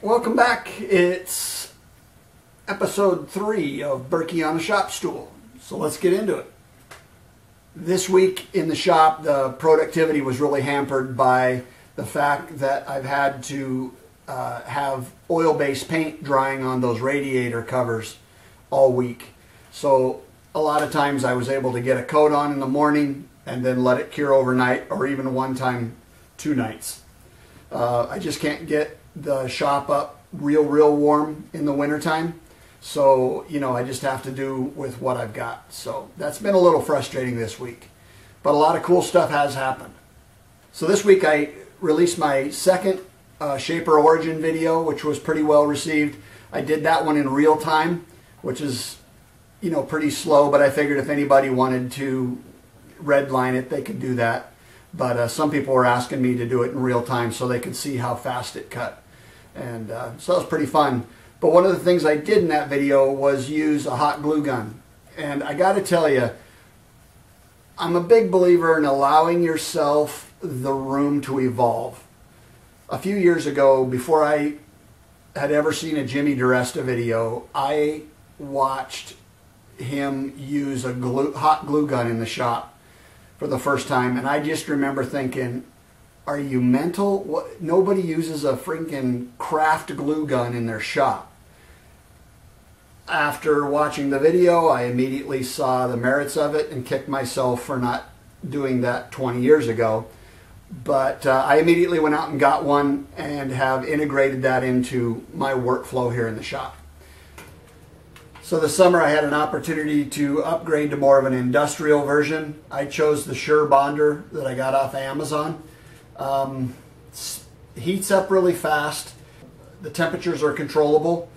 Welcome back. It's episode 3 of Birkey on the Shop Stool. So let's get into it. This week in the shop, the productivity was really hampered by the fact that I've had to have oil-based paint drying on those radiator covers all week. So a lot of times I was able to get a coat on in the morning and then let it cure overnight, or even one time 2 nights. I just can't get the shop up real warm in the wintertime. So, I just have to do with what I've got. So that's been a little frustrating this week. But a lot of cool stuff has happened. So this week I released my second Shaper Origin video, which was pretty well received. I did that one in real time, which is, pretty slow, but I figured if anybody wanted to redline it, they could do that. But some people were asking me to do it in real time so they could see how fast it cut. And so that was pretty fun. But one of the things I did in that video was use a hot glue gun. And I got to tell you, I'm a big believer in allowing yourself the room to evolve. A few years ago, before I had ever seen a Jimmy DiResta video, I watched him use a hot glue gun in the shop for the first time. And I just remember thinking, are you mental? What? Nobody uses a freaking craft glue gun in their shop. After watching the video, I immediately saw the merits of it and kicked myself for not doing that 20 years ago. But I immediately went out and got one and have integrated that into my workflow here in the shop. So this summer I had an opportunity to upgrade to more of an industrial version. I chose the Surebonder that I got off Amazon. Heats up really fast. The temperatures are controllable,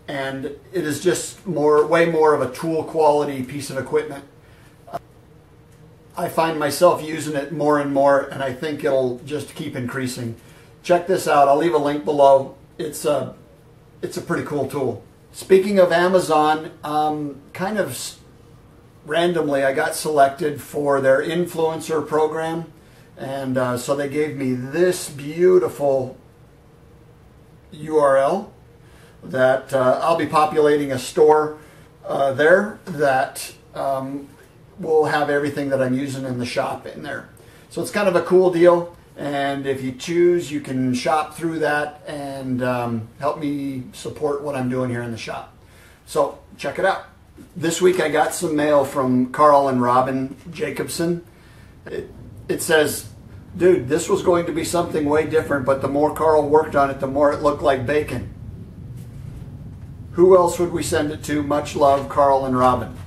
and it is just way more of a tool quality piece of equipment. I find myself using it more and more, and I think it'll just keep increasing. Check this out. I'll leave a link below. It's a pretty cool tool. Speaking of Amazon, kind of randomly I got selected for their influencer program. And so they gave me this beautiful URL that I'll be populating a store there that will have everything that I'm using in the shop in there. So it's kind of a cool deal, and if you choose, you can shop through that and help me support what I'm doing here in the shop. So check it out. This week I got some mail from Carl and Robin Jacobson. It says, dude, this was going to be something way different, but the more Carl worked on it, the more it looked like bacon. Who else would we send it to? Much love, Carl and Robin.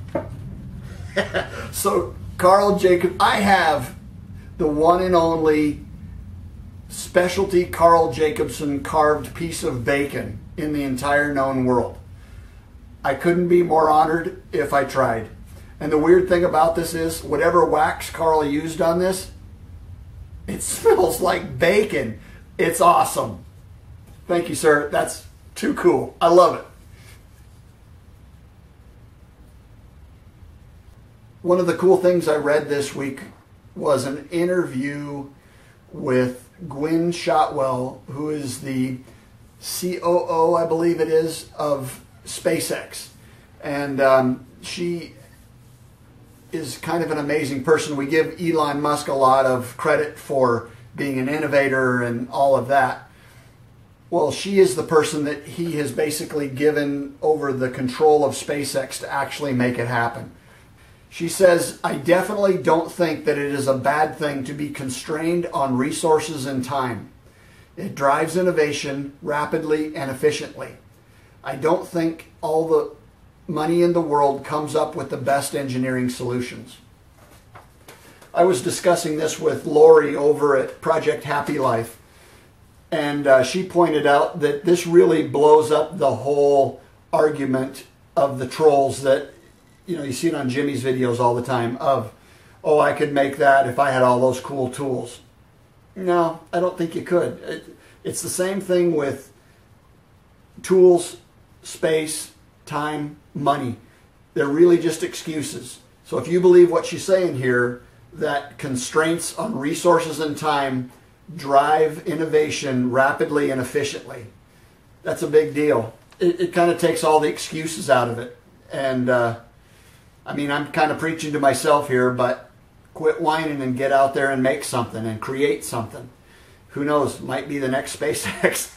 So, Carl Jacob, I have the one and only specialty Carl Jacobson carved piece of bacon in the entire known world. I couldn't be more honored if I tried. And the weird thing about this is, whatever wax Carl used on this, it smells like bacon. It's awesome. Thank you, sir. That's too cool. I love it. One of the cool things I read this week was an interview with Gwynne Shotwell, who is the COO, I believe it is, of SpaceX. And she is kind of an amazing person. We give Elon Musk a lot of credit for being an innovator and all of that. Well, she is the person that he has basically given over the control of SpaceX to actually make it happen. She says, I definitely don't think that it is a bad thing to be constrained on resources and time. It drives innovation rapidly and efficiently. I don't think all the money in the world comes up with the best engineering solutions. I was discussing this with Lori over at Project Happy Life, and she pointed out that this really blows up the whole argument of the trolls that, you see it on Jimmy's videos all the time of, oh, I could make that if I had all those cool tools. No, I don't think you could. It's the same thing with tools, space, time, money. They're really just excuses. So if you believe what she's saying here, that constraints on resources and time drive innovation rapidly and efficiently, That's a big deal. It kind of takes all the excuses out of it. And I mean, I'm kind of preaching to myself here, but quit whining and get out there and make something and create something. Who knows? Might be the next SpaceX.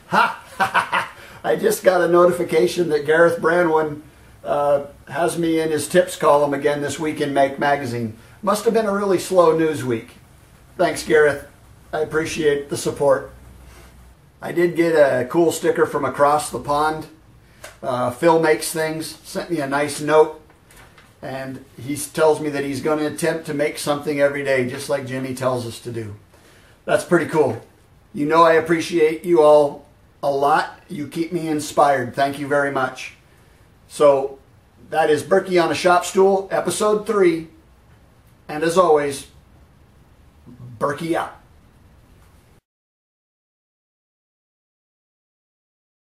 Ha! I just got a notification that Gareth Branwin has me in his tips column again this week in Make Magazine. Must have been a really slow news week. Thanks, Gareth. I appreciate the support. I did get a cool sticker from across the pond. Phil Makes Things sent me a nice note, and he tells me that he's going to attempt to make something every day, just like Jimmy tells us to do. That's pretty cool. You know I appreciate you all a lot. You keep me inspired. Thank you very much. So that is Birkey on a Shop Stool, episode 3. And as always, Birkey out.